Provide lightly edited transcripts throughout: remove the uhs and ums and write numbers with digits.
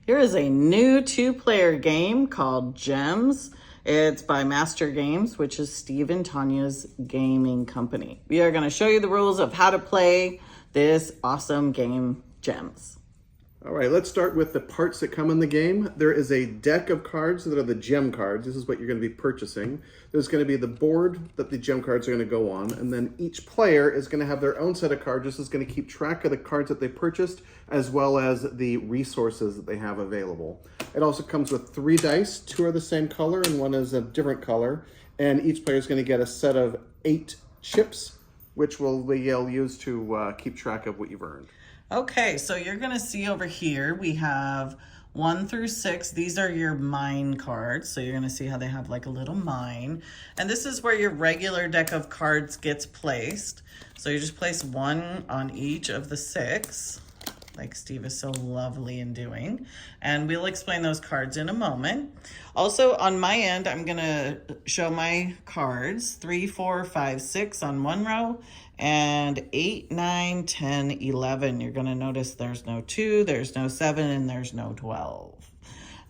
Here is a new two-player game called Gems. It's by Master Games, which is Steve and Tanya's gaming company. We are going to show you the rules of how to play this awesome game, Gems. All right, let's start with the parts that come in the game. There is a deck of cards that are the gem cards. This is what you're going to be purchasing. There's going to be the board that the gem cards are going to go on, and then each player is going to have their own set of cards. This is going to keep track of the cards that they purchased, as well as the resources that they have available. It also comes with 3 dice. 2 are the same color, and 1 is a different color. And each player is going to get a set of 8 chips, which you'll use to keep track of what you've earned. Okay, so you're going to see over here, we have 1 through 6. These are your mine cards. So you're going to see how they have like a little mine. And this is where your regular deck of cards gets placed. So you just place 1 on each of the 6, like Steve is so lovely in doing. And we'll explain those cards in a moment. Also on my end, I'm going to show my cards, 3, 4, 5, 6 on one row, and 8, 9, 10, 11. You're going to notice there's no 2, there's no 7, and there's no 12.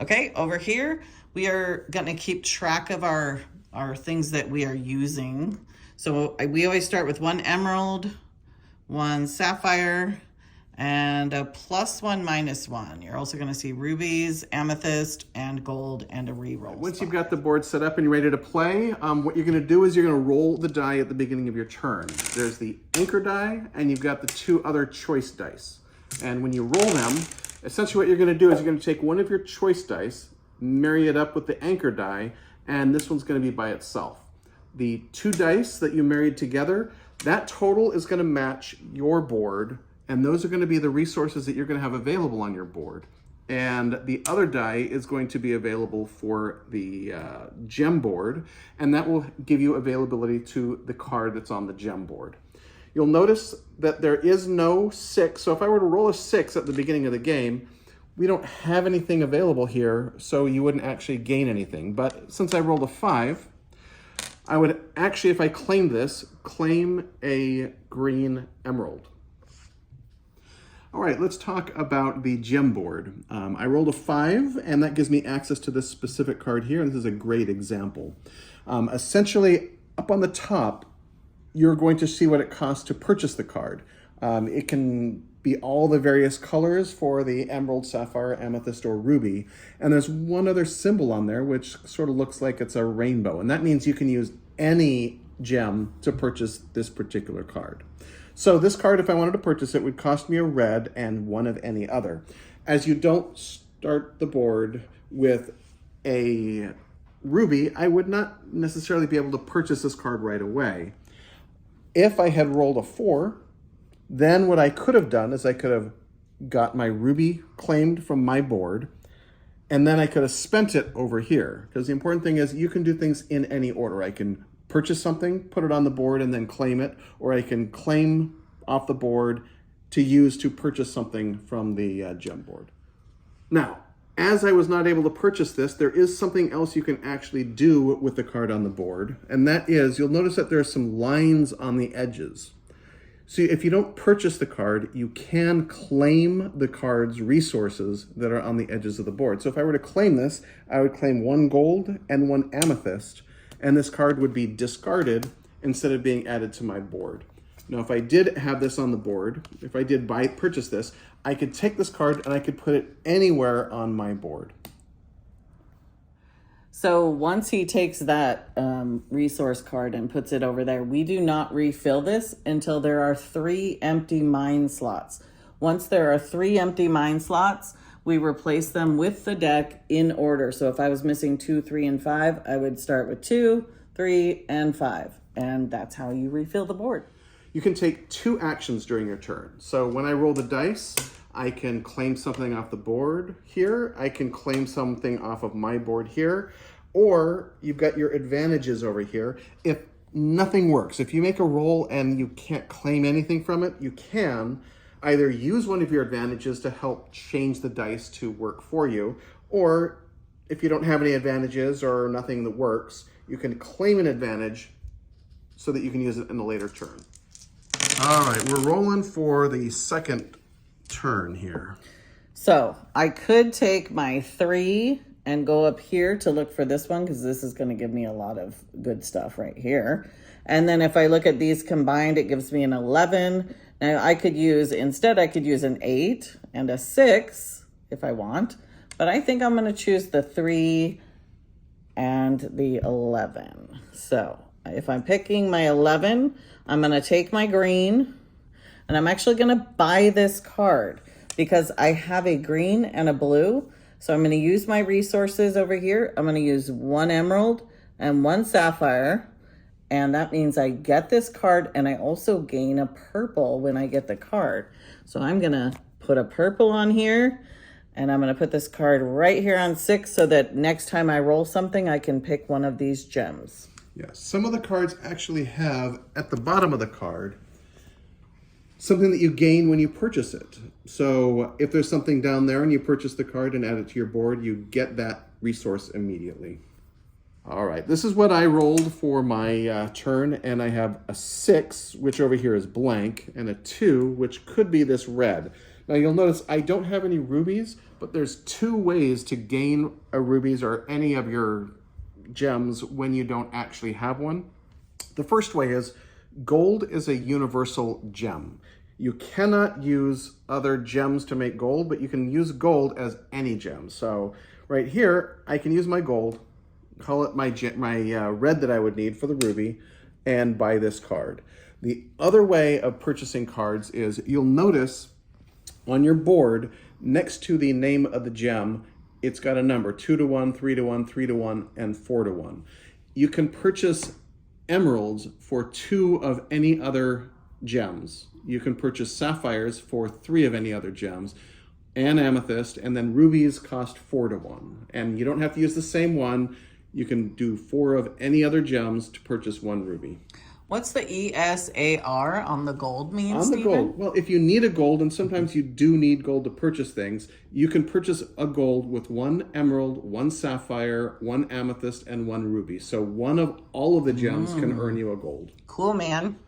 Okay, over here, we are going to keep track of our things that we are using. So we always start with 1 emerald, 1 sapphire, and a +1, -1. You're also going to see rubies, amethyst, and gold, and a reroll. Once you've got the board set up and you're ready to play, what you're going to do is you're going to roll the die at the beginning of your turn. There's the anchor die, and you've got the 2 other choice dice. And when you roll them, essentially what you're going to do is you're going to take one of your choice dice, marry it up with the anchor die, and this one's going to be by itself. The 2 dice that you married together, that total is going to match your board, and those are going to be the resources that you're going to have available on your board. And the other die is going to be available for the gem board, and that will give you availability to the card that's on the gem board. You'll notice that there is no 6, so if I were to roll a 6 at the beginning of the game, we don't have anything available here, so you wouldn't actually gain anything. But since I rolled a 5, I would actually, if I claim this, claim a green emerald. All right, let's talk about the gem board. I rolled a 5, and that gives me access to this specific card here, and this is a great example. Essentially, up on the top, you're going to see what it costs to purchase the card. It can be all the various colors for the emerald, sapphire, amethyst, or ruby, and there's one other symbol on there which sort of looks like it's a rainbow, and that means you can use any gem to purchase this particular card. So this card, if I wanted to purchase it, would cost me a red and 1 of any other. As you don't start the board with a ruby, I would not necessarily be able to purchase this card right away. If I had rolled a 4, then what I could have done is I could have got my ruby claimed from my board, and then I could have spent it over here. Because the important thing is you can do things in any order. I can purchase something, put it on the board, and then claim it, or I can claim off the board to use to purchase something from the gem board. Now, as I was not able to purchase this, there is something else you can actually do with the card on the board, and that is, you'll notice that there are some lines on the edges. So if you don't purchase the card, you can claim the card's resources that are on the edges of the board. So if I were to claim this, I would claim 1 gold and 1 amethyst, and this card would be discarded instead of being added to my board. Now, if I did have this on the board, if I did purchase this, I could take this card and I could put it anywhere on my board. So once he takes that resource card and puts it over there, we do not refill this until there are 3 empty mine slots. Once there are 3 empty mine slots, we replace them with the deck in order. So if I was missing 2, 3, and 5, I would start with 2, 3, and 5. And that's how you refill the board. You can take 2 actions during your turn. So when I roll the dice, I can claim something off the board here. I can claim something off of my board here. Or you've got your advantages over here. If nothing works, if you make a roll and you can't claim anything from it, you can either use one of your advantages to help change the dice to work for you, or if you don't have any advantages or nothing that works, you can claim an advantage so that you can use it in a later turn. All right, we're rolling for the second turn here. So I could take my 3 and go up here to look for this one, because this is going to give me a lot of good stuff right here. And then if I look at these combined, it gives me an 11. Now I could use, instead I could use an 8 and a 6 if I want. But I think I'm going to choose the 3 and the 11. So if I'm picking my 11, I'm going to take my green, and I'm actually going to buy this card because I have a green and a blue. So I'm going to use my resources over here. I'm going to use 1 emerald and 1 sapphire. And that means I get this card, and I also gain a purple when I get the card. So I'm going to put a purple on here, and I'm going to put this card right here on 6 so that next time I roll something, I can pick one of these gems. Yes, some of the cards actually have at the bottom of the card something that you gain when you purchase it. So if there's something down there and you purchase the card and add it to your board, you get that resource immediately. All right, this is what I rolled for my turn, and I have a 6, which over here is blank, and a 2, which could be this red. Now you'll notice I don't have any rubies, but there's 2 ways to gain a rubies or any of your gems when you don't actually have one. The first way is gold is a universal gem. You cannot use other gems to make gold, but you can use gold as any gem. So right here, I can use my gold, call it my red that I would need for the ruby, and buy this card. The other way of purchasing cards is you'll notice on your board next to the name of the gem, it's got a number 2 to 1, 3 to 1, 3 to 1, and 4 to 1. You can purchase emeralds for 2 of any other gems. You can purchase sapphires for 3 of any other gems, and amethyst, and then rubies cost 4 to 1. And you don't have to use the same one. You can do 4 of any other gems to purchase 1 ruby. What's the ESAR on the gold mean, On the Stephen? gold, well, if you need a gold, and sometimes you do need gold to purchase things, you can purchase a gold with 1 emerald, 1 sapphire, 1 amethyst, and 1 ruby. So one of all of the gems can earn you a gold. Cool, man.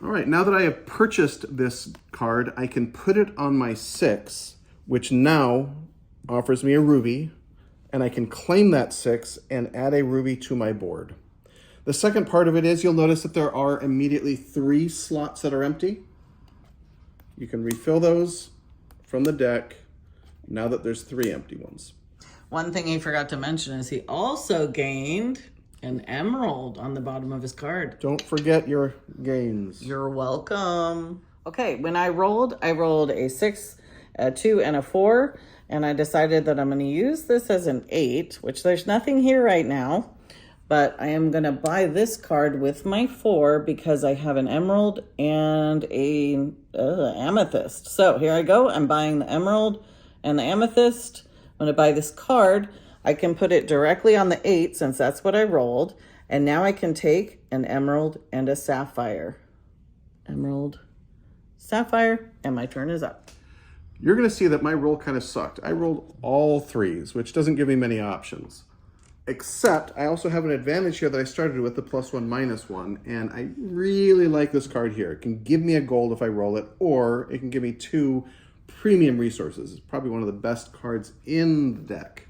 All right, now that I have purchased this card, I can put it on my 6, which now offers me a ruby, and I can claim that 6 and add a ruby to my board. The second part of it is you'll notice that there are immediately 3 slots that are empty. You can refill those from the deck now that there's 3 empty ones. One thing he forgot to mention is he also gained an emerald on the bottom of his card. Don't forget your gains. You're welcome. Okay, when I rolled a 6, a 2, and a 4, and I decided that I'm going to use this as an 8, which there's nothing here right now. But I am going to buy this card with my 4 because I have an emerald and a amethyst. So here I go. I'm buying the emerald and the amethyst. I'm going to buy this card. I can put it directly on the 8 since that's what I rolled. And now I can take an emerald and a sapphire. Emerald, sapphire, and my turn is up. You're going to see that my roll kind of sucked. I rolled all 3s, which doesn't give me many options. Except I also have an advantage here that I started with, the +1, -1, and I really like this card here. It can give me a gold if I roll it, or it can give me 2 premium resources. It's probably one of the best cards in the deck.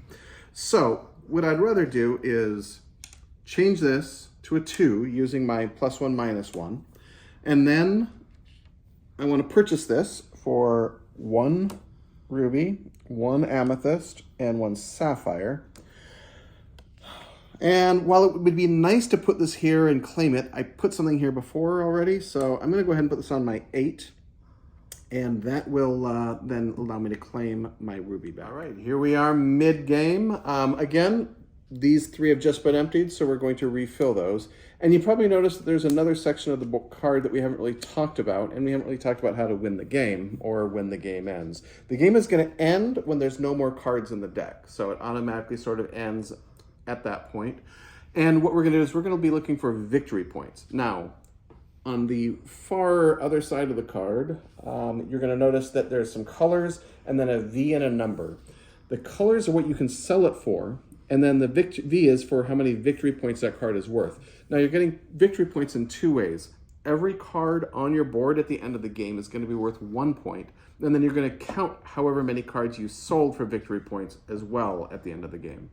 So what I'd rather do is change this to a 2 using my +1, -1, and then I want to purchase this for 1 ruby, 1 amethyst, and 1 sapphire. And while it would be nice to put this here and claim it, I put something here before already, so I'm going to go ahead and put this on my 8, and that will then allow me to claim my ruby back. All right, here we are mid-game. Again, these 3 have just been emptied, so we're going to refill those. And you probably noticed that there's another section of the book card that we haven't really talked about, and we haven't really talked about how to win the game or when the game ends. The game is going to end when there's no more cards in the deck, so it automatically sort of ends at that point. And what we're going to do is we're going to be looking for victory points. Now, on the far other side of the card, you're going to notice that there's some colors and then a V and a number. The colors are what you can sell it for, and then the V is for how many victory points that card is worth. Now, you're getting victory points in 2 ways. every card on your board at the end of the game is going to be worth 1 point. And then you're going to count however many cards you sold for victory points as well at the end of the game.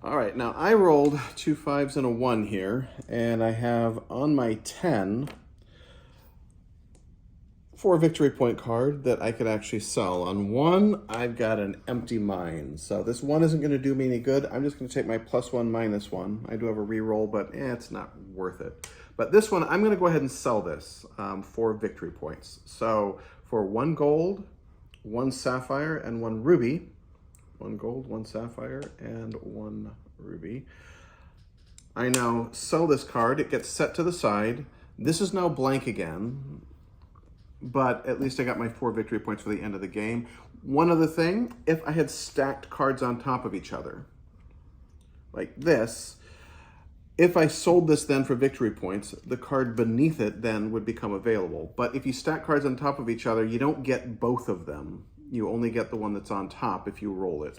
All right, now I rolled 2 5s and a 1 here, and I have on my 10 4 victory point card that I could actually sell. On 1, I've got an empty mine. So this 1 isn't going to do me any good. I'm just going to take my +1 -1. I do have a reroll, but it's not worth it. But this one, I'm going to go ahead and sell this for victory points. So for 1 gold, 1 sapphire, and 1 ruby, 1 gold, 1 sapphire, and 1 ruby, I now sell this card. It gets set to the side. This is now blank again, but at least I got my 4 victory points for the end of the game. One other thing, if I had stacked cards on top of each other, like this, if I sold this then for victory points, the card beneath it then would become available. But if you stack cards on top of each other, you don't get both of them. You only get the one that's on top if you roll it.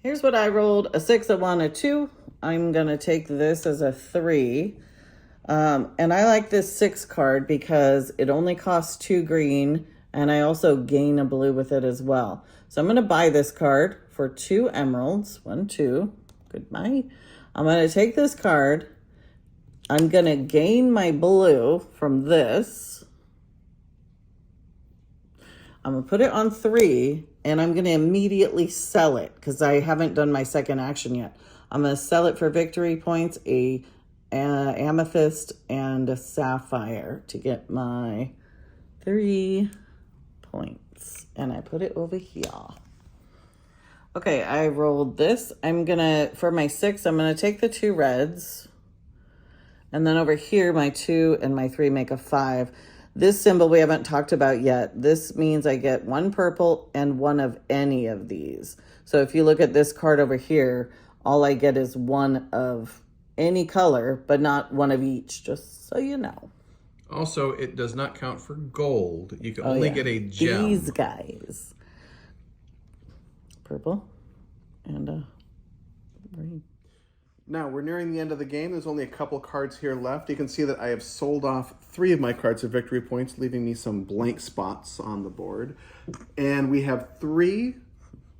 Here's what I rolled: a 6, a 1, a 2. I'm going to take this as a 3. And I like this 6 card because it only costs 2 green, and I also gain a blue with it as well. So I'm going to buy this card for 2 emeralds. 1, 2. Goodbye. I'm going to take this card. I'm going to gain my blue from this. I'm going to put it on 3, and I'm going to immediately sell it because I haven't done my second action yet. I'm going to sell it for victory points, a amethyst and a sapphire to get my 3 points. And I put it over here. Okay, I rolled this. I'm gonna, for my 6, I'm gonna take the 2 reds. And then over here, my 2 and my 3 make a 5. This symbol we haven't talked about yet. This means I get 1 purple and 1 of any of these. So if you look at this card over here, all I get is 1 of any color, but not 1 of each, just so you know. Also, it does not count for gold. You can only get a gem. These guys. Purple and green. Now, we're nearing the end of the game. There's only a couple cards here left. You can see that I have sold off 3 of my cards of victory points, leaving me some blank spots on the board. And we have 3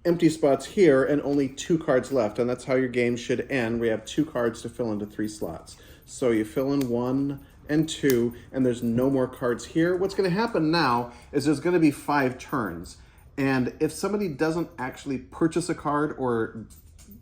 empty spots here and only 2 cards left, and that's how your game should end. We have 2 cards to fill into 3 slots. So you fill in 1 and 2, and there's no more cards here. What's going to happen now is there's going to be 5 turns. And if somebody doesn't actually purchase a card or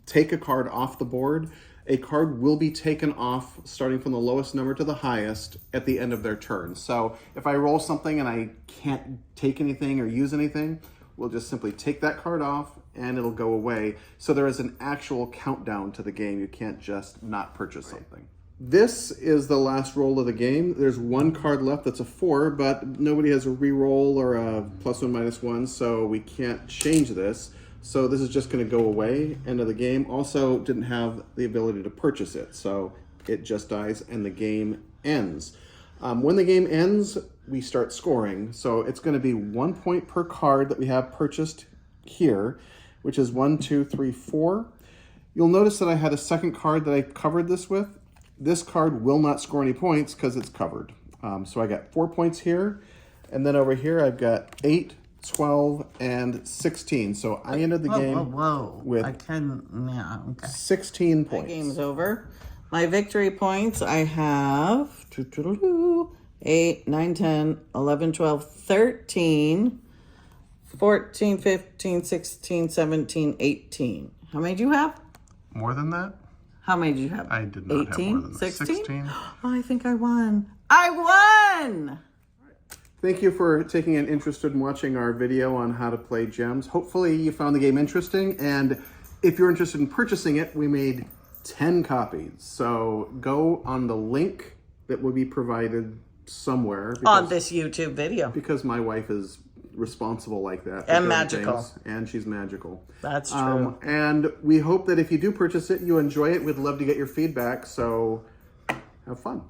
take a card off the board, a card will be taken off starting from the lowest number to the highest at the end of their turn. So if I roll something and I can't take anything or use anything, we'll just simply take that card off and it'll go away. So there is an actual countdown to the game. You can't just not purchase something. This is the last roll of the game. There's 1 card left that's a 4, but nobody has a reroll or a +1 -1, so we can't change this. So this is just going to go away, end of the game. Also didn't have the ability to purchase it, so it just dies and the game ends. When the game ends, we start scoring. So it's going to be 1 point per card that we have purchased here, which is 1, 2, 3, 4. You'll notice that I had a second card that I covered this with. This card will not score any points because it's covered. So I got 4 points here. And then over here, I've got 8, 12, and 16. So I ended the game with 16 points. My game's over. My victory points, I have 8, 9, 10, 11, 12, 13, 14, 15, 16, 17, 18. How many do you have? More than that? How many do you have? I did not 18? have more than 16? 16. Oh, I think I won. I won! Thank you for taking an interest in watching our video on how to play gems. Hopefully you found the game interesting, and if you're interested in purchasing it, we made 10 copies. So go on the link that will be provided somewhere. On this YouTube video. Because my wife is responsible like that. And magical. And she's magical. That's true. And we hope that if you do purchase it, you enjoy it. We'd love to get your feedback, so have fun.